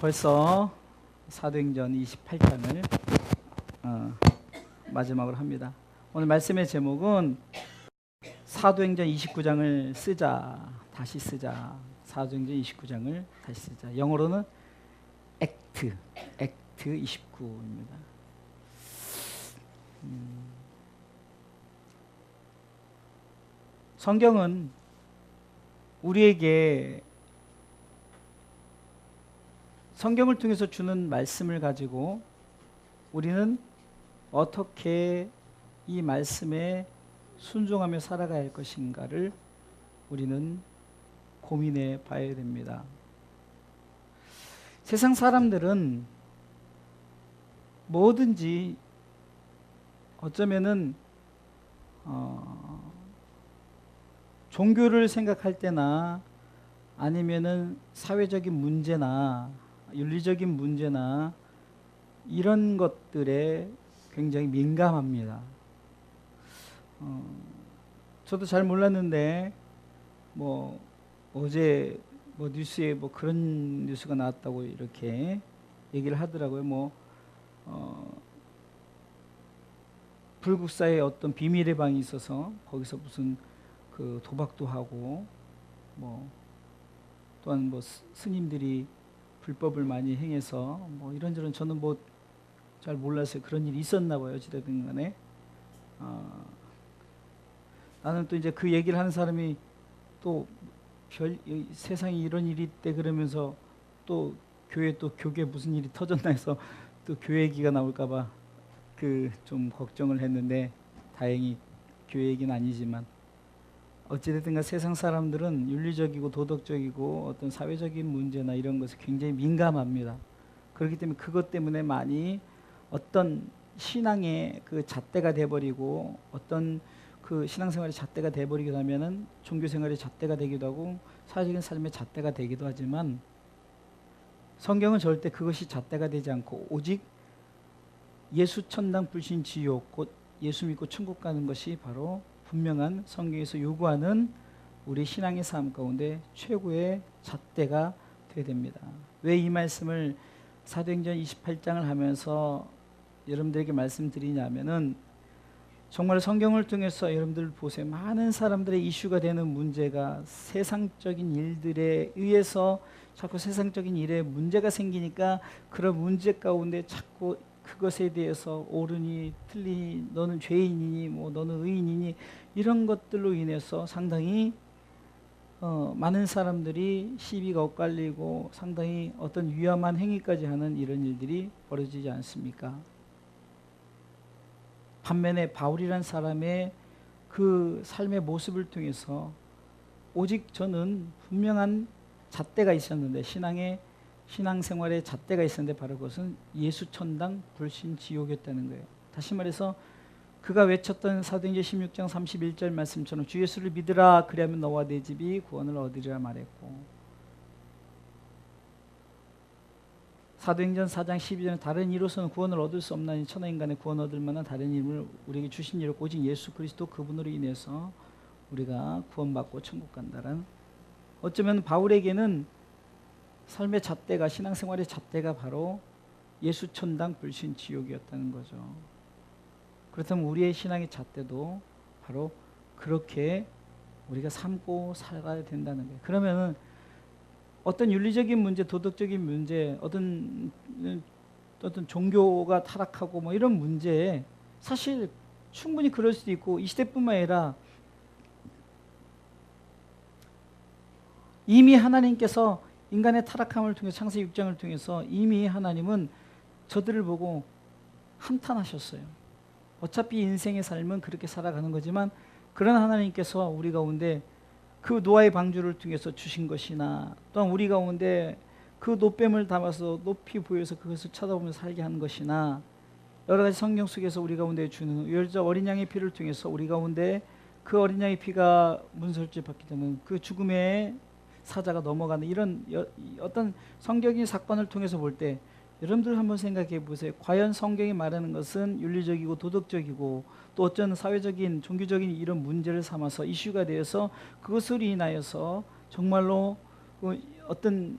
벌써 사도행전 28장을 마지막으로 합니다. 오늘 말씀의 제목은 사도행전 29장을 다시 쓰자. 사도행전 29장을 다시 쓰자. 영어로는 액트 29입니다. 성경은 우리에게 성경을 통해서 주는 말씀을 가지고 우리는 어떻게 이 말씀에 순종하며 살아가야 할 것인가를 우리는 고민해 봐야 됩니다. 세상 사람들은 뭐든지 어쩌면은 종교를 생각할 때나 아니면은 사회적인 문제나 윤리적인 문제나 이런 것들에 굉장히 민감합니다. 저도 잘 몰랐는데 어제 뉴스에 그런 뉴스가 나왔다고 이렇게 얘기를 하더라고요. 불국사에 어떤 비밀의 방이 있어서 거기서 무슨 그 도박도 하고 또한 스님들이 불법을 많이 행해서 이런저런 저는 잘 몰라서 그런 일이 있었나 봐요. 어찌됐든 간에 나는 또 이제 그 얘기를 하는 사람이 또 세상에 이런 일이 있대 그러면서 또 교회에 무슨 일이 터졌나 해서 또 교회 얘기가 나올까 봐 좀 걱정을 했는데 다행히 교회 얘기는 아니지만 어찌됐든 세상 사람들은 윤리적이고 도덕적이고 어떤 사회적인 문제나 이런 것에 굉장히 민감합니다. 그렇기 때문에 그것 때문에 많이 어떤 신앙의 그 잣대가 돼버리고 어떤 그 신앙생활의 잣대가 돼버리기도 하면은 종교생활의 잣대가 되기도 하고 사회적인 삶의 잣대가 되기도 하지만 성경은 절대 그것이 잣대가 되지 않고 오직 예수 천당 불신 지옥 곧 예수 믿고 천국 가는 것이 바로 분명한 성경에서 요구하는 우리 신앙의 삶 가운데 최고의 잣대가 되어야 됩니다. 왜 이 말씀을 사도행전 28장을 하면서 여러분들에게 말씀드리냐면은 정말 성경을 통해서 여러분들 보세요. 많은 사람들의 이슈가 되는 문제가 세상적인 일들에 의해서 자꾸 세상적인 일에 문제가 생기니까 그런 문제 가운데 자꾸 그것에 대해서 옳으니 틀리니 너는 죄인이니 너는 의인이니 이런 것들로 인해서 상당히 많은 사람들이 시비가 엇갈리고 상당히 어떤 위험한 행위까지 하는 이런 일들이 벌어지지 않습니까? 반면에 바울이란 사람의 그 삶의 모습을 통해서 오직 저는 분명한 잣대가 있었는데 신앙생활의 잣대가 있었는데 바로 그것은 예수 천당 불신 지옥이었다는 거예요. 다시 말해서 그가 외쳤던 사도행전 16장 31절 말씀처럼 주 예수를 믿으라 그리하면 너와 네 집이 구원을 얻으리라 말했고 사도행전 4장 12절은 다른 이로서는 구원을 얻을 수 없나니 천하인간의 구원 얻을 만한 다른 이름을 우리에게 주신 이로 오직 예수 그리스도 그분으로 인해서 우리가 구원받고 천국 간다는 어쩌면 바울에게는 삶의 잣대가 신앙생활의 잣대가 바로 예수 천당 불신 지옥이었다는 거죠. 그렇다면 우리의 신앙의 잣대도 바로 그렇게 우리가 삼고 살아가야 된다는 거예요. 그러면은 어떤 윤리적인 문제, 도덕적인 문제, 어떤 종교가 타락하고 이런 문제에 사실 충분히 그럴 수도 있고 이 시대뿐만 아니라 이미 하나님께서 인간의 타락함을 통해 창세기 6장을 통해서 이미 하나님은 저들을 보고 한탄하셨어요. 어차피 인생의 삶은 그렇게 살아가는 거지만 그런 하나님께서 우리 가운데 그 노아의 방주를 통해서 주신 것이나 또한 우리 가운데 그 노뱀을 담아서 높이 보여서 그것을 쳐다보면서 살게 하는 것이나 여러 가지 성경 속에서 우리 가운데 주는 여자 어린 양의 피를 통해서 우리 가운데 그 어린 양의 피가 문설주에 받게 되는 그 죽음의 사자가 넘어가는 이런 어떤 성경의 사건을 통해서 볼 때 여러분들 한번 생각해 보세요. 과연 성경이 말하는 것은 윤리적이고 도덕적이고 또 어쩌면 사회적인 종교적인 이런 문제를 삼아서 이슈가 되어서 그것으로 인하여서 정말로 어떤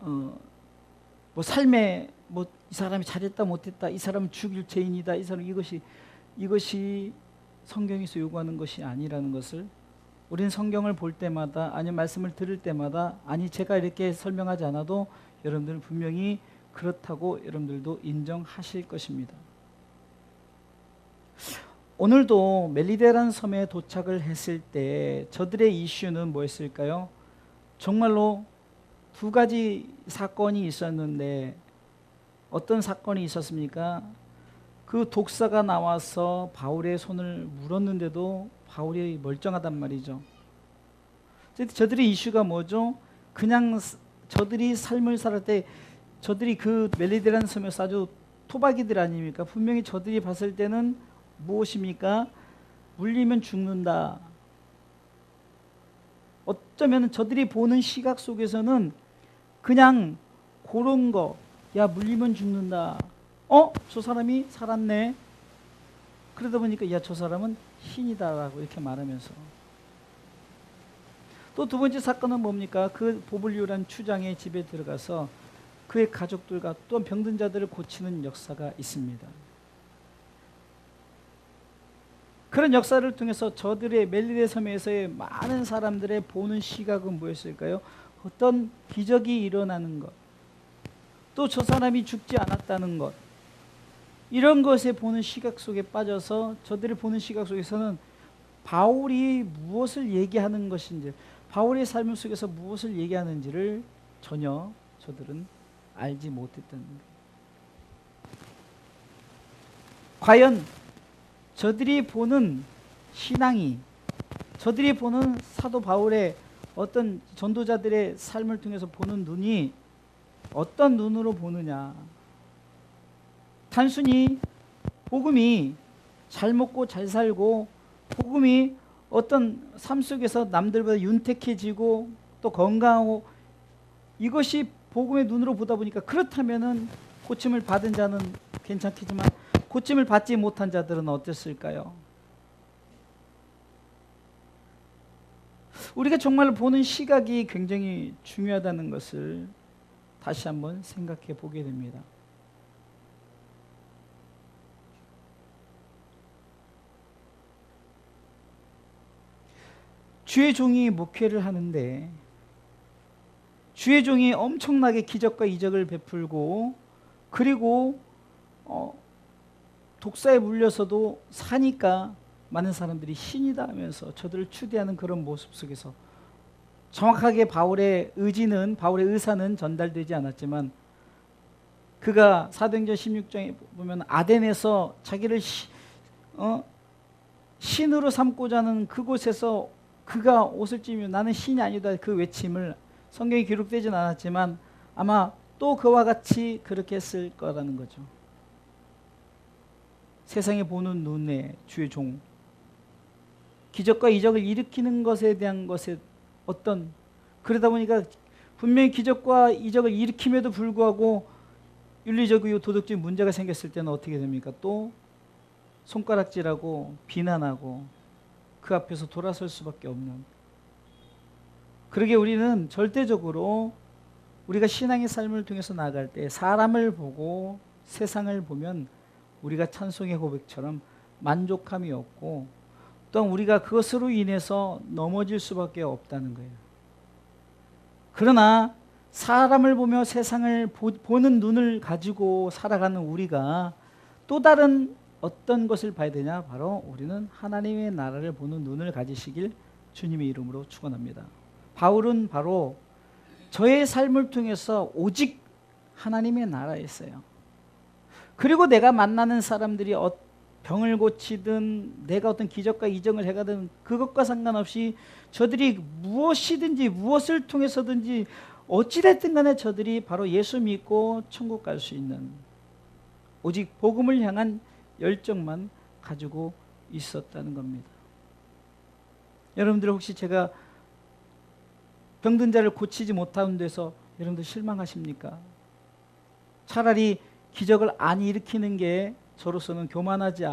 뭐 삶에 뭐 이 사람이 잘했다 못했다, 이 사람은 죽일 죄인이다, 이 사람 이것이 성경에서 요구하는 것이 아니라는 것을 우리는 성경을 볼 때마다, 아니면 말씀을 들을 때마다, 아니 제가 이렇게 설명하지 않아도 여러분들은 분명히 그렇다고 여러분들도 인정하실 것입니다. 오늘도 멜리데라는 섬에 도착을 했을 때 저들의 이슈는 뭐였을까요? 정말로 두 가지 사건이 있었는데, 어떤 사건이 있었습니까? 그 독사가 나와서 바울의 손을 물었는데도 바울이 멀쩡하단 말이죠. 저들의 이슈가 뭐죠? 그냥 저들이 삶을 살을 때, 저들이 그 멜리데라는 섬에서 아주 토박이들 아닙니까? 분명히 저들이 봤을 때는 무엇입니까? 물리면 죽는다. 어쩌면 저들이 보는 시각 속에서는 그냥 그런 거, 야 물리면 죽는다, 저 사람이 살았네, 그러다 보니까 야 저 사람은 신이다라고 이렇게 말하면서. 또 두 번째 사건은 뭡니까? 그 보블리오라는 추장의 집에 들어가서 그의 가족들과 또 병든 자들을 고치는 역사가 있습니다. 그런 역사를 통해서 저들의 멜리데 섬에서의 많은 사람들의 보는 시각은 뭐였을까요? 어떤 기적이 일어나는 것, 또 저 사람이 죽지 않았다는 것, 이런 것에 보는 시각 속에 빠져서 저들이 보는 시각 속에서는 바울이 무엇을 얘기하는 것인지, 바울의 삶 속에서 무엇을 얘기하는지를 전혀 저들은 알지 못했다는 거예요. 과연 저들이 보는 신앙이, 저들이 보는 사도 바울의 어떤 전도자들의 삶을 통해서 보는 눈이 어떤 눈으로 보느냐. 단순히 복음이 잘 먹고 잘 살고, 복음이 어떤 삶 속에서 남들보다 윤택해지고 또 건강하고, 이것이 복음의 눈으로 보다 보니까, 그렇다면은 고침을 받은 자는 괜찮겠지만 고침을 받지 못한 자들은 어땠을까요? 우리가 정말 보는 시각이 굉장히 중요하다는 것을 다시 한번 생각해 보게 됩니다. 주의 종이 목회를 하는데, 주의 종이 엄청나게 기적과 이적을 베풀고, 그리고 독사에 물려서도 사니까 많은 사람들이 신이다 하면서 저들을 추대하는 그런 모습 속에서 정확하게 바울의 의지는, 바울의 의사는 전달되지 않았지만, 그가 사도행전 16장에 보면 아덴에서 자기를 신으로 삼고자 하는 그곳에서 그가 옷을 찢으며 나는 신이 아니다, 그 외침을 성경에 기록되진 않았지만 아마 또 그와 같이 그렇게 했을 거라는 거죠. 세상에 보는 눈에 주의 종, 기적과 이적을 일으키는 것에 대한 것에 그러다 보니까 분명히 기적과 이적을 일으킴에도 불구하고 윤리적이고 도덕적인 문제가 생겼을 때는 어떻게 됩니까? 또 손가락질하고 비난하고 그 앞에서 돌아설 수밖에 없는. 그러게 우리는 절대적으로 우리가 신앙의 삶을 통해서 나아갈 때 사람을 보고 세상을 보면 우리가 찬송의 고백처럼 만족함이 없고, 또한 우리가 그것으로 인해서 넘어질 수밖에 없다는 거예요. 그러나 사람을 보며 세상을 보는 눈을 가지고 살아가는 우리가 또 다른 어떤 것을 봐야 되냐? 바로 우리는 하나님의 나라를 보는 눈을 가지시길 주님의 이름으로 축원합니다. 바울은 바로 저의 삶을 통해서 오직 하나님의 나라였어요. 그리고 내가 만나는 사람들이 병을 고치든 내가 어떤 기적과 이적을 해가든 그것과 상관없이 저들이 무엇이든지 무엇을 통해서든지 어찌됐든 간에 저들이 바로 예수 믿고 천국 갈 수 있는, 오직 복음을 향한 열정만 가지고 있었다는 겁니다. 여러분들 혹시 제가 병든 자를 고치지 못하는 데서 여러분들 실망하십니까? 차라리 기적을 안 일으키는 게 저로서는 교만하지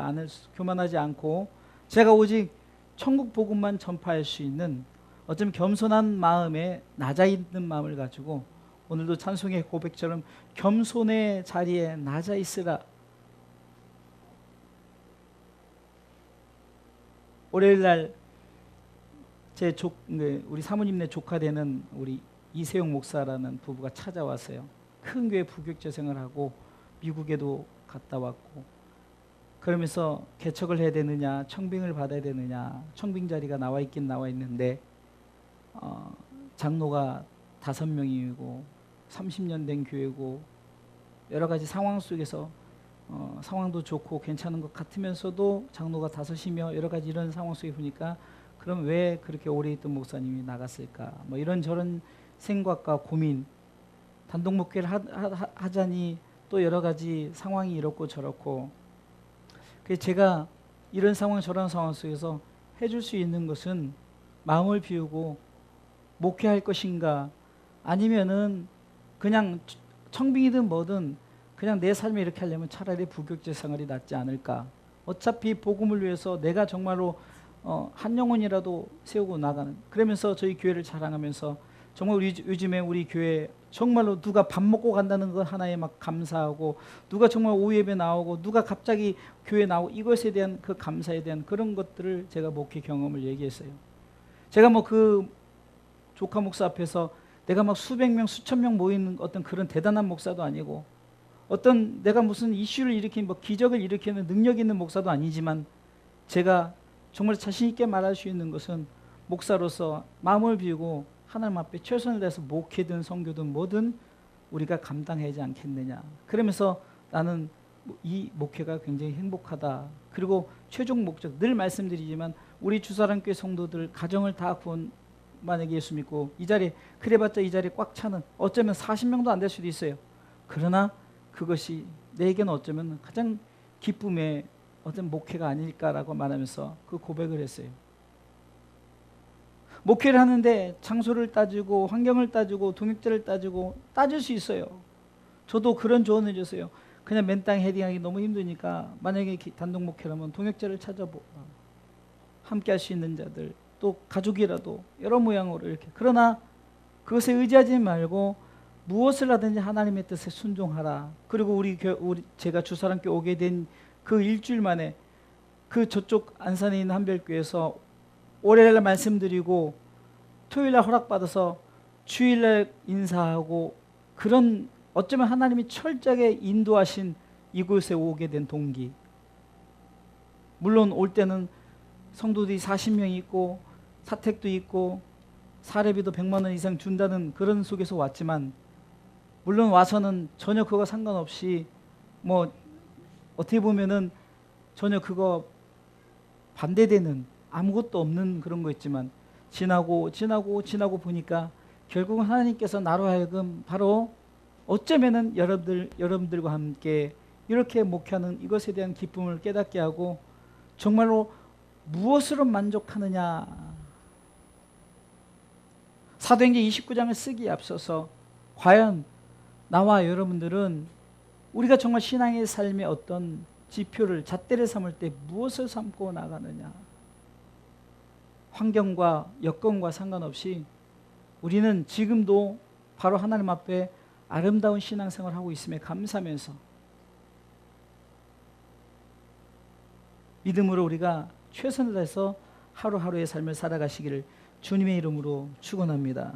않고 제가 오직 천국 복음만 전파할 수 있는, 어쩌면 겸손한 마음에 낮아 있는 마음을 가지고 오늘도 찬송의 고백처럼 겸손의 자리에 낮아 있으라. 월요일날 우리 사모님네 조카 되는 우리 이세용 목사라는 부부가 찾아왔어요. 큰 교회 부교육재 생활하고 미국에도 갔다 왔고, 그러면서 개척을 해야 되느냐, 청빙을 받아야 되느냐, 청빙 자리가 나와 있긴 나와 있는데 장로가 5명이고 30년 된 교회고 여러 가지 상황 속에서 상황도 좋고 괜찮은 것 같으면서도 장로가 5이며 여러 가지 이런 상황 속에 보니까 그럼 왜 그렇게 오래 있던 목사님이 나갔을까? 뭐 이런저런 생각과 고민, 단독 목회를 하자니 또 여러 가지 상황이 이렇고 저렇고, 그래서 제가 이런 상황 저런 상황 속에서 해줄 수 있는 것은 마음을 비우고 목회할 것인가, 아니면은 그냥 청빙이든 뭐든 그냥 내 삶에 이렇게 하려면 차라리 부교육재 생활이 낫지 않을까. 어차피 복음을 위해서 내가 정말로 한 영혼이라도 세우고 나가는, 그러면서 저희 교회를 자랑하면서 정말 요즘에 우리 교회 정말로 누가 밥 먹고 간다는 것 하나에 막 감사하고, 누가 정말 오후 예배 나오고, 누가 갑자기 교회 나오고, 이것에 대한 그 감사에 대한 그런 것들을 제가 목회 경험을 얘기했어요. 제가 뭐 그 조카 목사 앞에서 내가 막 수백 명 수천 명 모이는 어떤 그런 대단한 목사도 아니고, 어떤 내가 무슨 이슈를 일으키는 뭐 기적을 일으키는 능력 있는 목사도 아니지만, 제가 정말 자신 있게 말할 수 있는 것은 목사로서 마음을 비우고 하나님 앞에 최선을 다해서 목회든 선교든 뭐든 우리가 감당하지 않겠느냐. 그러면서 나는 이 목회가 굉장히 행복하다. 그리고 최종 목적, 늘 말씀드리지만 우리 주사랑교회 성도들 가정을 다 구원, 만약에 예수 믿고 이 자리에, 그래봤자 이 자리에 꽉 차는, 어쩌면 40명도 안 될 수도 있어요. 그러나 그것이 내게는 어쩌면 가장 기쁨의 어떤 목회가 아닐까라고 말하면서 그 고백을 했어요. 목회를 하는데 장소를 따지고 환경을 따지고 동역자를 따질 수 있어요. 저도 그런 조언을 줬어요. 그냥 맨땅 헤딩하기 너무 힘드니까 만약에 단독 목회라면 동역자를 찾아보고 함께 할 수 있는 자들, 또 가족이라도 여러 모양으로 이렇게. 그러나 그것에 의지하지 말고 무엇을 하든지 하나님의 뜻에 순종하라. 그리고 제가 주사랑교회 오게 된 그 일주일 만에 그 저쪽 안산에 있는 한별교회에서 월요일날 말씀드리고 토요일날 허락받아서 주일날 인사하고, 그런 어쩌면 하나님이 철저하게 인도하신 이곳에 오게 된 동기. 물론 올 때는 성도들이 40명이 있고 사택도 있고 사례비도 100만 원 이상 준다는 그런 속에서 왔지만, 물론 와서는 전혀 그거 상관없이 뭐 어떻게 보면은 전혀 그거 반대되는 아무것도 없는 그런 거 있지만, 지나고 보니까 결국은 하나님께서 나로 하여금 바로 어쩌면은 여러분들과 함께 이렇게 목회하는 이것에 대한 기쁨을 깨닫게 하고, 정말로 무엇으로 만족하느냐. 사도행전 29장을 쓰기에 앞서서 과연 나와 여러분들은 우리가 정말 신앙의 삶의 어떤 지표를, 잣대를 삼을 때 무엇을 삼고 나가느냐. 환경과 여건과 상관없이 우리는 지금도 바로 하나님 앞에 아름다운 신앙생활을 하고 있음에 감사하면서 믿음으로 우리가 최선을 다해서 하루하루의 삶을 살아가시기를 주님의 이름으로 축원합니다.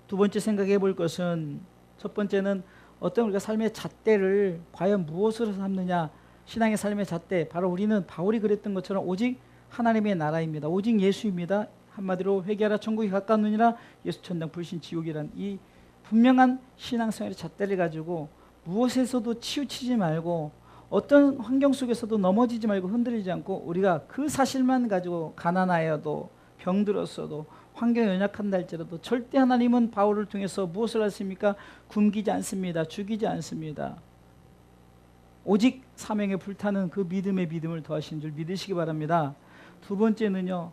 두 번째 생각해 볼 것은, 첫 번째는 어떤 우리가 삶의 잣대를 과연 무엇으로 삼느냐. 신앙의 삶의 잣대, 바로 우리는 바울이 그랬던 것처럼 오직 하나님의 나라입니다. 오직 예수입니다. 한마디로 회개하라 천국이 가까우니라, 예수 천당 불신 지옥이란 이 분명한 신앙생활의 잣대를 가지고 무엇에서도 치우치지 말고, 어떤 환경 속에서도 넘어지지 말고 흔들리지 않고, 우리가 그 사실만 가지고 가난하여도 병들었어도 환경이 연약한다 할지라도 절대 하나님은 바울을 통해서 무엇을 하십니까? 굶기지 않습니다. 죽이지 않습니다. 오직 사명에 불타는 그 믿음을 더하신 줄 믿으시기 바랍니다. 두 번째는요,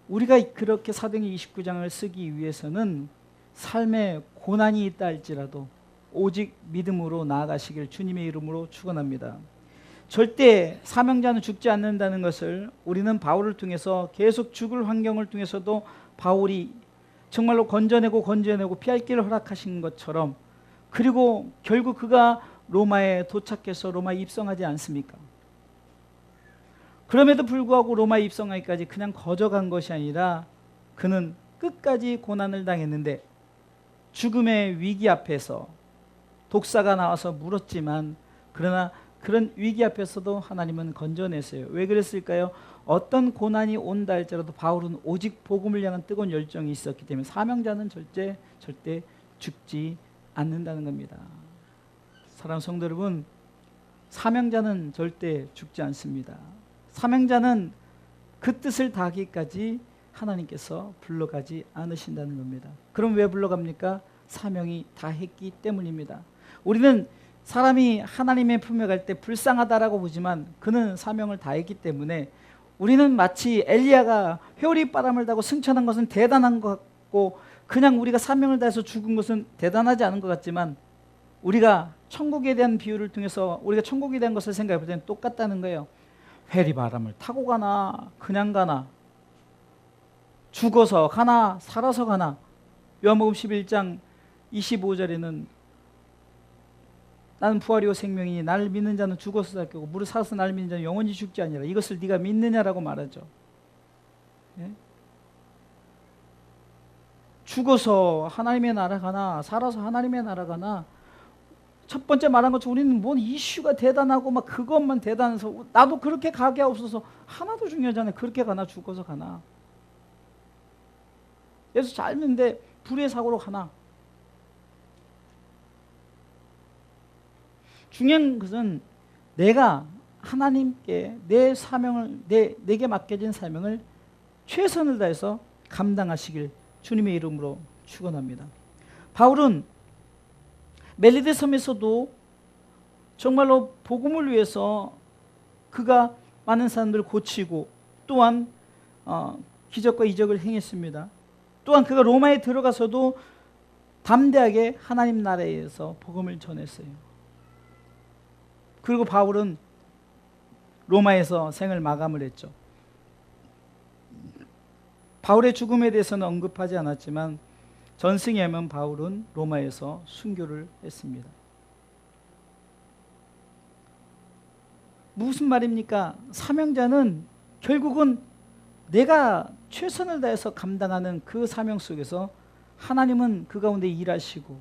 우리가 그렇게 사도행전 29장을 쓰기 위해서는 삶에 고난이 있다 할지라도 오직 믿음으로 나아가시길 주님의 이름으로 축원합니다. 절대 사명자는 죽지 않는다는 것을 우리는 바울을 통해서 계속 죽을 환경을 통해서도 바울이 정말로 건져내고 피할 길을 허락하신 것처럼, 그리고 결국 그가 로마에 도착해서 로마에 입성하지 않습니까? 그럼에도 불구하고 로마에 입성하기까지 그냥 거저간 것이 아니라 그는 끝까지 고난을 당했는데, 죽음의 위기 앞에서 독사가 나와서 물었지만, 그러나 그런 위기 앞에서도 하나님은 건져냈어요. 왜 그랬을까요? 어떤 고난이 온다 할지라도 바울은 오직 복음을 향한 뜨거운 열정이 있었기 때문에 사명자는 절대 죽지 않는다는 겁니다. 사랑하는 성도 여러분, 사명자는 절대 죽지 않습니다. 사명자는 그 뜻을 다하기까지 하나님께서 불러가지 않으신다는 겁니다. 그럼 왜 불러갑니까? 사명이 다했기 때문입니다. 우리는 사람이 하나님의 품에 갈 때 불쌍하다라고 보지만 그는 사명을 다했기 때문에, 우리는 마치 엘리야가 회오리 바람을 타고 승천한 것은 대단한 것 같고, 그냥 우리가 사명을 다해서 죽은 것은 대단하지 않은 것 같지만, 우리가 천국에 대한 비유를 통해서 우리가 천국에 대한 것을 생각해 볼 때는 똑같다는 거예요. 회오리 바람을 타고 가나 그냥 가나, 죽어서 가나 살아서 가나. 요한복음 11장 25절에는 나는 부활이요 생명이니 나를 믿는 자는 죽어서 살 거고 무릇 살아서 나를 믿는 자는 영원히 죽지 아니라. 이것을 네가 믿느냐라고 말하죠. 예? 죽어서 하나님의 나라 가나 살아서 하나님의 나라 가나, 첫 번째 말한 것처럼 우리는 뭔 이슈가 대단하고 막 그것만 대단해서 나도 그렇게 가게 없어서 하나도 중요하지 않아요. 그렇게 가나 죽어서 가나, 예수 잘 믿는데 불의 사고로 가나. 중요한 것은 내가 하나님께 내 사명을, 내게 맡겨진 사명을 최선을 다해서 감당하시길 주님의 이름으로 축원합니다. 바울은 멜리데 섬에서도 정말로 복음을 위해서 그가 많은 사람들을 고치고, 또한 기적과 이적을 행했습니다. 또한 그가 로마에 들어가서도 담대하게 하나님 나라에서 복음을 전했어요. 그리고 바울은 로마에서 생을 마감을 했죠. 바울의 죽음에 대해서는 언급하지 않았지만 전승에 의하면 바울은 로마에서 순교를 했습니다. 무슨 말입니까? 사명자는 결국은 내가 최선을 다해서 감당하는 그 사명 속에서 하나님은 그 가운데 일하시고,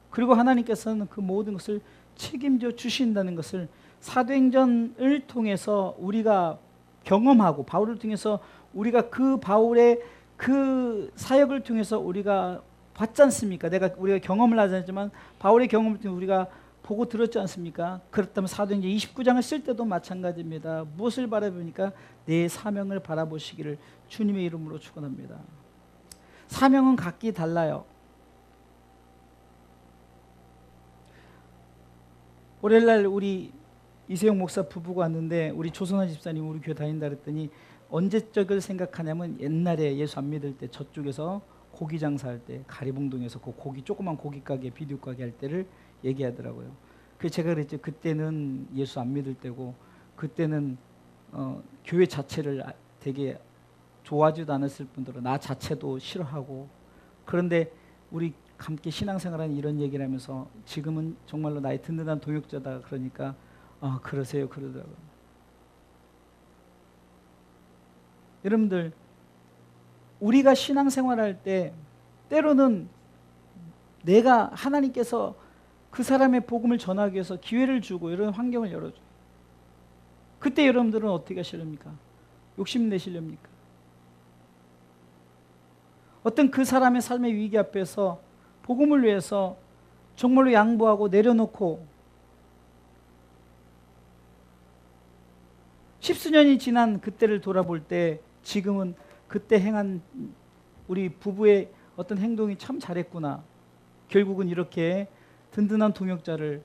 그리고 하나님께서는 그 모든 것을 책임져 주신다는 것을 사도행전을 통해서 우리가 경험하고, 바울을 통해서 우리가 그 바울의 그 사역을 통해서 우리가 봤지 않습니까? 우리가 경험을 하지 않지만 바울의 경험을 통해 우리가 보고 들었지 않습니까? 그렇다면 사도행전 29장을 쓸 때도 마찬가지입니다. 무엇을 바라보니까 내 사명을 바라보시기를 주님의 이름으로 축원합니다. 사명은 각기 달라요. 월요일날 우리 이세용 목사 부부가 왔는데, 우리 조선화 집사님 우리 교회 다닌다 그랬더니 언제적을 생각하냐면 옛날에 예수 안 믿을 때 저쪽에서 고기 장사할 때 가리봉동에서 그 고기, 조그만 고기 가게, 비디오 가게 할 때를 얘기하더라고요. 그래서 제가 그랬죠. 그때는 예수 안 믿을 때고, 그때는 교회 자체를 되게 좋아하지도 않았을 뿐더러 나 자체도 싫어하고, 그런데 우리 함께 신앙생활하는 이런 얘기를 하면서 지금은 정말로 나의 든든한 동역자다 그러니까 그러세요 그러더라고요. 여러분들, 우리가 신앙생활할 때 때로는 내가 하나님께서 그 사람의 복음을 전하기 위해서 기회를 주고 이런 환경을 열어줘요. 그때 여러분들은 어떻게 하시렵니까? 욕심내시렵니까? 어떤 그 사람의 삶의 위기 앞에서 복음을 위해서 정말로 양보하고 내려놓고, 십수년이 지난 그때를 돌아볼 때 지금은 그때 행한 우리 부부의 어떤 행동이 참 잘했구나, 결국은 이렇게 든든한 동역자를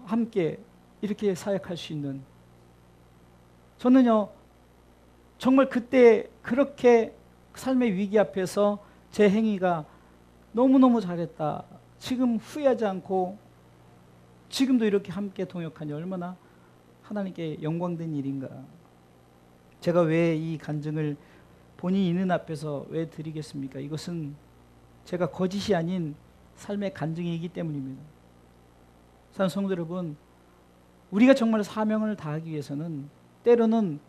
함께 이렇게 사역할 수 있는, 저는요 정말 그때 그렇게 삶의 위기 앞에서 제 행위가 너무너무 잘했다, 지금 후회하지 않고 지금도 이렇게 함께 동역하니 얼마나 하나님께 영광된 일인가. 제가 왜 이 간증을 본인이 있는 앞에서 왜 드리겠습니까? 이것은 제가 거짓이 아닌 삶의 간증이기 때문입니다. 사랑하는 성도 여러분, 우리가 정말 사명을 다하기 위해서는 때로는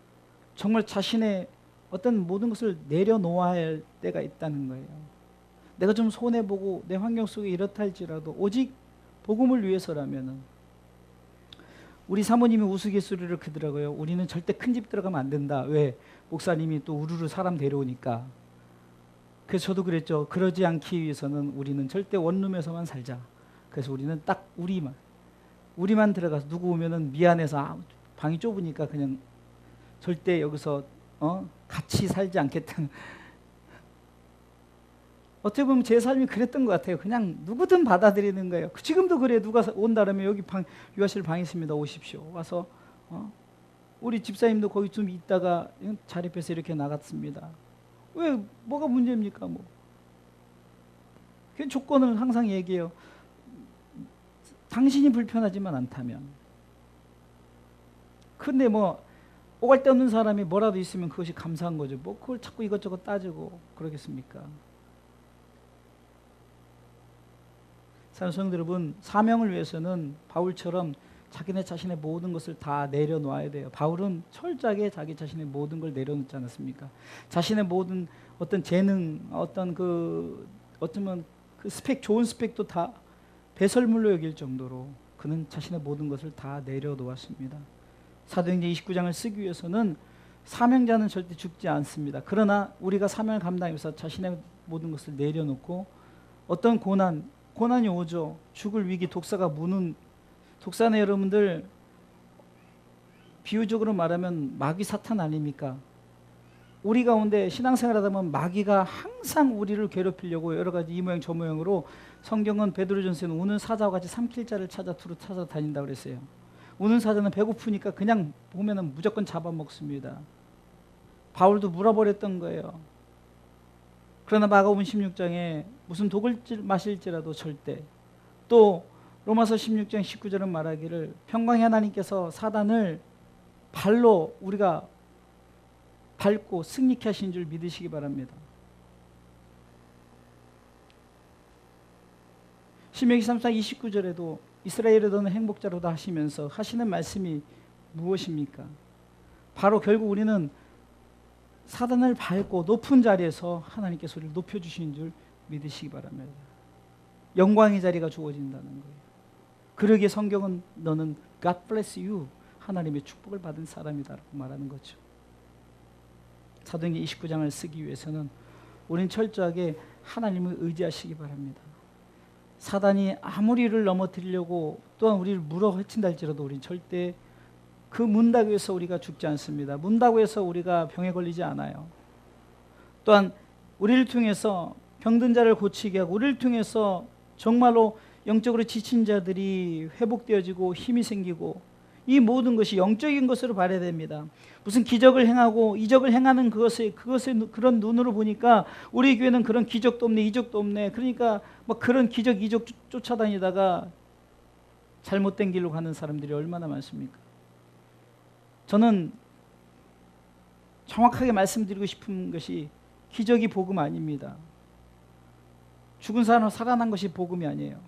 정말 자신의 어떤 모든 것을 내려놓아야 할 때가 있다는 거예요. 내가 좀 손해보고 내 환경 속에 이렇다 할지라도 오직 복음을 위해서라면은, 우리 사모님이 우스갯소리를 그러더라고요. 우리는 절대 큰 집 들어가면 안 된다. 왜? 목사님이 또 우르르 사람 데려오니까. 그래서 저도 그랬죠. 그러지 않기 위해서는 우리는 절대 원룸에서만 살자. 그래서 우리는 딱 우리만 들어가서 누구 오면은 미안해서 방이 좁으니까 그냥 절대 여기서 같이 살지 않겠다는. 어떻게 보면 제 삶이 그랬던 것 같아요. 그냥 누구든 받아들이는 거예요. 지금도 그래. 누가 온다 그러면 여기 유아실 방 있습니다. 오십시오. 와서 우리 집사님도 거기 좀 있다가 자립해서 이렇게 나갔습니다. 왜? 뭐가 문제입니까? 뭐. 그 조건을 항상 얘기해요. 당신이 불편하지만 않다면. 근데 뭐 오갈 데 없는 사람이 뭐라도 있으면 그것이 감사한 거죠. 뭐 그걸 자꾸 이것저것 따지고 그러겠습니까? 사랑하는 성도 여러분, 사명을 위해서는 바울처럼 자기네 자신의 모든 것을 다 내려놓아야 돼요. 바울은 철저하게 자기 자신의 모든 걸 내려놓지 않았습니까? 자신의 모든 어떤 재능, 어쩌면 그 좋은 스펙도 다 배설물로 여길 정도로 그는 자신의 모든 것을 다 내려놓았습니다. 사도행전 29장을 쓰기 위해서는 사명자는 절대 죽지 않습니다. 그러나 우리가 사명을 감당하기 위해서 자신의 모든 것을 내려놓고 어떤 고난이 오죠. 죽을 위기, 독사는 여러분들 비유적으로 말하면 마귀 사탄 아닙니까? 우리 가운데 신앙생활 하다 보면 마귀가 항상 우리를 괴롭히려고 여러 가지 이 모양 저 모양으로, 성경은 베드로전서에는 우는 사자와 같이 삼킬 자를 두루 찾아다닌다고 그랬어요. 우는 사자는 배고프니까 그냥 보면은 무조건 잡아먹습니다. 바울도 물어버렸던 거예요. 그러나 마가복음 16장에 무슨 독을 마실지라도 절대, 또 로마서 16장 19절은 말하기를 평강의 하나님께서 사단을 발로 우리가 밟고 승리케 하신 줄 믿으시기 바랍니다. 신명기 3장 29절에도 이스라엘에 너는 행복자로다 하시면서 하시는 말씀이 무엇입니까? 바로 결국 우리는 사단을 밟고 높은 자리에서 하나님께서 우리를 높여주시는 줄 믿으시기 바랍니다. 영광의 자리가 주어진다는 거예요. 그러기에 성경은 너는 God bless you, 하나님의 축복을 받은 사람이다 라고 말하는 거죠. 사도행전 29장을 쓰기 위해서는 우리는 철저하게 하나님을 의지하시기 바랍니다. 사단이 아무리 우리를 넘어뜨리려고 또한 우리를 물어 헤친다 할지라도 우리는 절대 그 문다고 해서 우리가 죽지 않습니다. 문다고 해서 우리가 병에 걸리지 않아요. 또한 우리를 통해서 병든 자를 고치게 하고 우리를 통해서 정말로 영적으로 지친 자들이 회복되어지고 힘이 생기고, 이 모든 것이 영적인 것으로 봐야 됩니다. 무슨 기적을 행하고 이적을 행하는 그것을 그런 눈으로 보니까 우리 교회는 그런 기적도 없네, 이적도 없네. 그러니까 막 그런 기적, 이적 쫓아다니다가 잘못된 길로 가는 사람들이 얼마나 많습니까? 저는 정확하게 말씀드리고 싶은 것이 기적이 복음 아닙니다. 죽은 사람 살아난 것이 복음이 아니에요.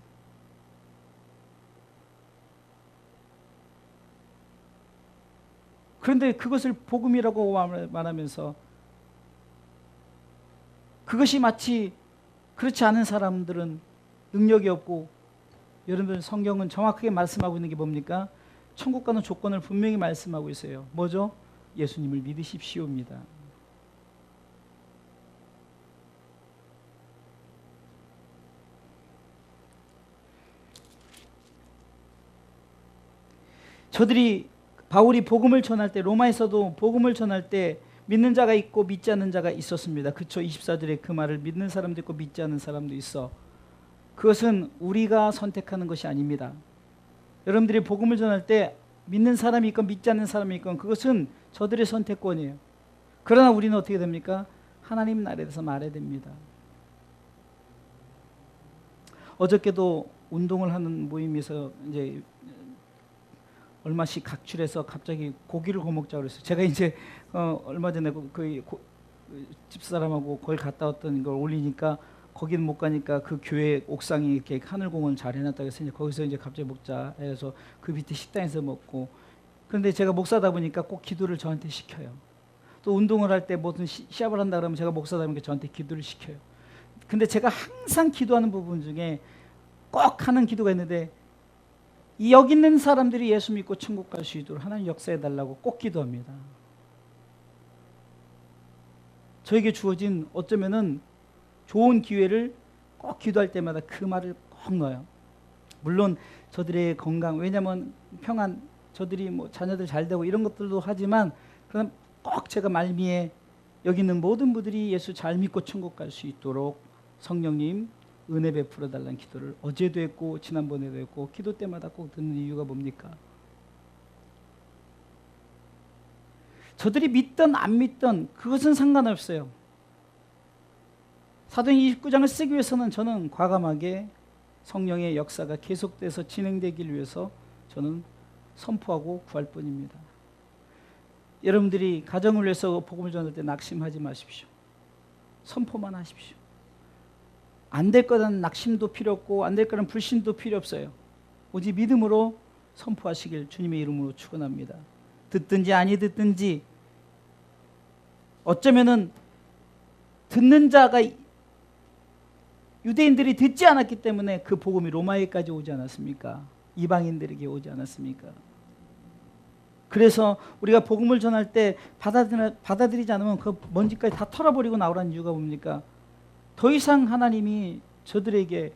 그런데 그것을 복음이라고 말하면서 그것이 마치 그렇지 않은 사람들은 능력이 없고, 여러분 성경은 정확하게 말씀하고 있는 게 뭡니까? 천국 가는 조건을 분명히 말씀하고 있어요. 뭐죠? 예수님을 믿으십시오입니다. 바울이 복음을 전할 때, 로마에서도 복음을 전할 때 믿는 자가 있고 믿지 않는 자가 있었습니다. 그쵸? 24절에 그 말을 믿는 사람도 있고 믿지 않는 사람도 있어. 그것은 우리가 선택하는 것이 아닙니다. 여러분들이 복음을 전할 때 믿는 사람이 있건 믿지 않는 사람이 있건 그것은 저들의 선택권이에요. 그러나 우리는 어떻게 됩니까? 하나님 나라에 대해서 말해야 됩니다. 어저께도 운동을 하는 모임에서 이제 얼마씩 각출해서 갑자기 고기를 구워 먹자고 그랬어요. 제가 이제 얼마 전에 집사람하고 거기 갔다 왔던 걸 올리니까 거기는 못 가니까 그 교회 옥상에 이렇게 하늘공원을 잘 해놨다고 해서 이제 거기서 이제 갑자기 먹자 해서 그 밑에 식당에서 먹고. 그런데 제가 목사다 보니까 꼭 기도를 저한테 시켜요. 또 운동을 할 때 무슨 시합을 한다 그러면 제가 목사다 보니까 저한테 기도를 시켜요. 근데 제가 항상 기도하는 부분 중에 꼭 하는 기도가 있는데, 여기 있는 사람들이 예수 믿고 천국 갈 수 있도록 하나님 역사해 달라고 꼭 기도합니다. 저에게 주어진 어쩌면은 좋은 기회를 꼭 기도할 때마다 그 말을 꼭 넣어요. 물론 저들의 건강, 왜냐하면 평안, 저들이 뭐 자녀들 잘 되고 이런 것들도 하지만, 그럼 꼭 제가 말미에 여기 있는 모든 분들이 예수 잘 믿고 천국 갈 수 있도록 성령님 은혜 베풀어 달라는 기도를 어제도 했고 지난번에도 했고, 기도 때마다 꼭 듣는 이유가 뭡니까? 저들이 믿든 안 믿든 그것은 상관없어요. 사도행 29장을 쓰기 위해서는 저는 과감하게 성령의 역사가 계속돼서 진행되기 위해서 저는 선포하고 구할 뿐입니다. 여러분들이 가정을 위해서 복음을 전할 때 낙심하지 마십시오. 선포만 하십시오. 안 될 거는 낙심도 필요 없고 안 될 거는 불신도 필요 없어요. 오직 믿음으로 선포하시길 주님의 이름으로 축원합니다. 듣든지 아니 듣든지, 어쩌면은 듣는 자가 유대인들이 듣지 않았기 때문에 그 복음이 로마에까지 오지 않았습니까? 이방인들에게 오지 않았습니까? 그래서 우리가 복음을 전할 때 받아들이지 않으면 그 먼지까지 다 털어버리고 나오라는 이유가 뭡니까? 더 이상 하나님이 저들에게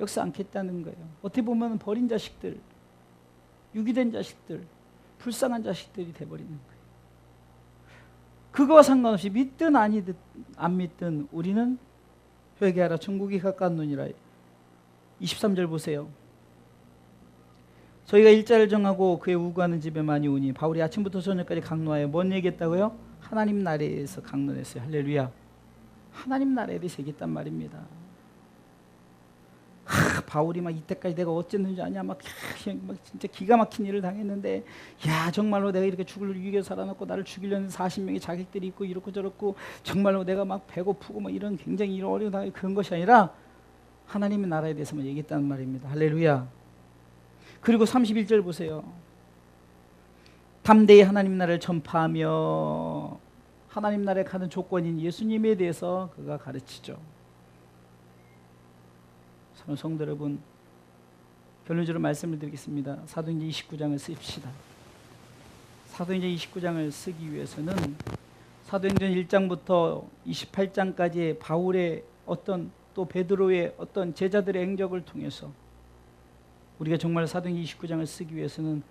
역사 않겠다는 거예요. 어떻게 보면 버린 자식들, 유기된 자식들, 불쌍한 자식들이 돼버리는 거예요. 그거와 상관없이 믿든 아니든 안 믿든 우리는 회개하라 천국이 가까웠느니라. 23절 보세요. 저희가 일자를 정하고 그의 우구하는 집에 많이 오니 바울이 아침부터 저녁까지 강론하여 뭔 얘기했다고요? 하나님 나라에 대해서 강론했어요. 할렐루야. 하나님 나라에 대해서 얘기했단 말입니다. 바울이 막 이때까지 내가 어쨌는지 아냐, 막 진짜 기가 막힌 일을 당했는데, 야 정말로 내가 이렇게 죽을 위기에 살아났고 나를 죽이려는 40명의 자객들이 있고 이렇고 저렇고, 정말로 내가 막 배고프고 막 이런 굉장히 이런 어려운 당해, 그런 것이 아니라 하나님의 나라에 대해서만 얘기했다는 말입니다. 할렐루야. 그리고 31절 보세요. 담대히 하나님 나라를 전파하며, 하나님 나라에 가는 조건인 예수님에 대해서 그가 가르치죠. 성도 여러분, 결론적으로 말씀을 드리겠습니다. 사도행전 29장을 씁시다. 사도행전 29장을 쓰기 위해서는 사도행전 1장부터 28장까지의 바울의 어떤, 또 베드로의 어떤 제자들의 행적을 통해서 우리가 정말 사도행전 29장을 쓰기 위해서는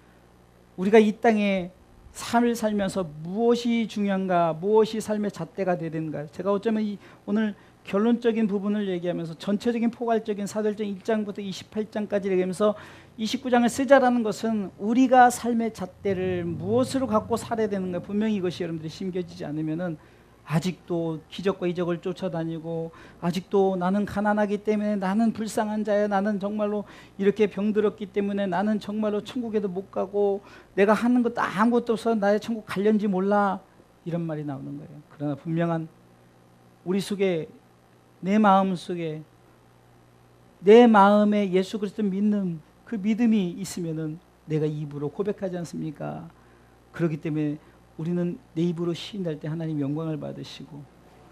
우리가 이 땅에 삶을 살면서 무엇이 중요한가, 무엇이 삶의 잣대가 되야 되는가. 제가 어쩌면 오늘 결론적인 부분을 얘기하면서 전체적인 포괄적인 사도행전 1장부터 28장까지 얘기하면서 29장을 쓰자라는 것은 우리가 삶의 잣대를 무엇으로 갖고 살아야 되는가. 분명히 이것이 여러분들이 심겨지지 않으면은 아직도 기적과 이적을 쫓아다니고, 아직도 나는 가난하기 때문에, 나는 불쌍한 자야, 나는 정말로 이렇게 병들었기 때문에 나는 정말로 천국에도 못 가고, 내가 하는 것도 아무것도 없어 나의 천국 갈련지 몰라, 이런 말이 나오는 거예요. 그러나 분명한 우리 속에, 내 마음 속에, 내 마음에 예수 그리스도 믿는 그 믿음이 있으면은 내가 입으로 고백하지 않습니까? 그렇기 때문에 우리는 내 입으로 시인할 때 하나님 영광을 받으시고,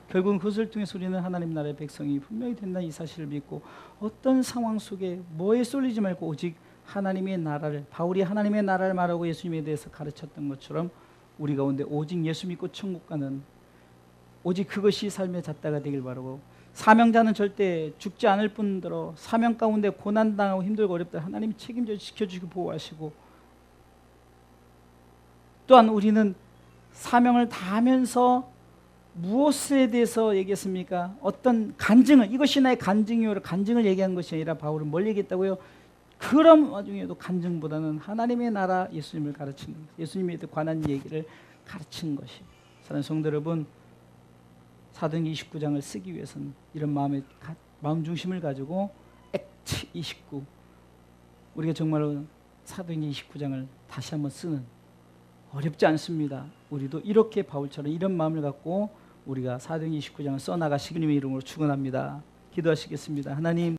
결국은 그것을 통해서 우리는 하나님 나라의 백성이 분명히 된다는 이 사실을 믿고, 어떤 상황 속에 뭐에 쏠리지 말고 오직 하나님의 나라를, 바울이 하나님의 나라를 말하고 예수님에 대해서 가르쳤던 것처럼 우리 가운데 오직 예수 믿고 천국 가는, 오직 그것이 삶의 잣대가 되길 바라고, 사명자는 절대 죽지 않을 뿐더러 사명 가운데 고난당하고 힘들고 어렵다 하나님이 책임져 지켜주시고 보호하시고, 또한 우리는 사명을 다하면서 무엇에 대해서 얘기했습니까? 어떤 간증을, 이것이 나의 간증이요, 간증을 얘기한 것이 아니라 바울은 뭘 얘기했다고요? 그런 와중에도 간증보다는 하나님의 나라, 예수님을 가르치는 것, 예수님에 관한 얘기를 가르치는 것이. 사랑하는 성도 여러분, 사도행전 29장을 쓰기 위해서는 이런 마음 중심을 가지고 액트 29, 우리가 정말로 사도행전 29장을 다시 한번 쓰는, 어렵지 않습니다. 우리도 이렇게 바울처럼 이런 마음을 갖고 우리가 사도행전 29장을 써나가시기 주님의 이름으로 축원합니다. 기도하시겠습니다. 하나님,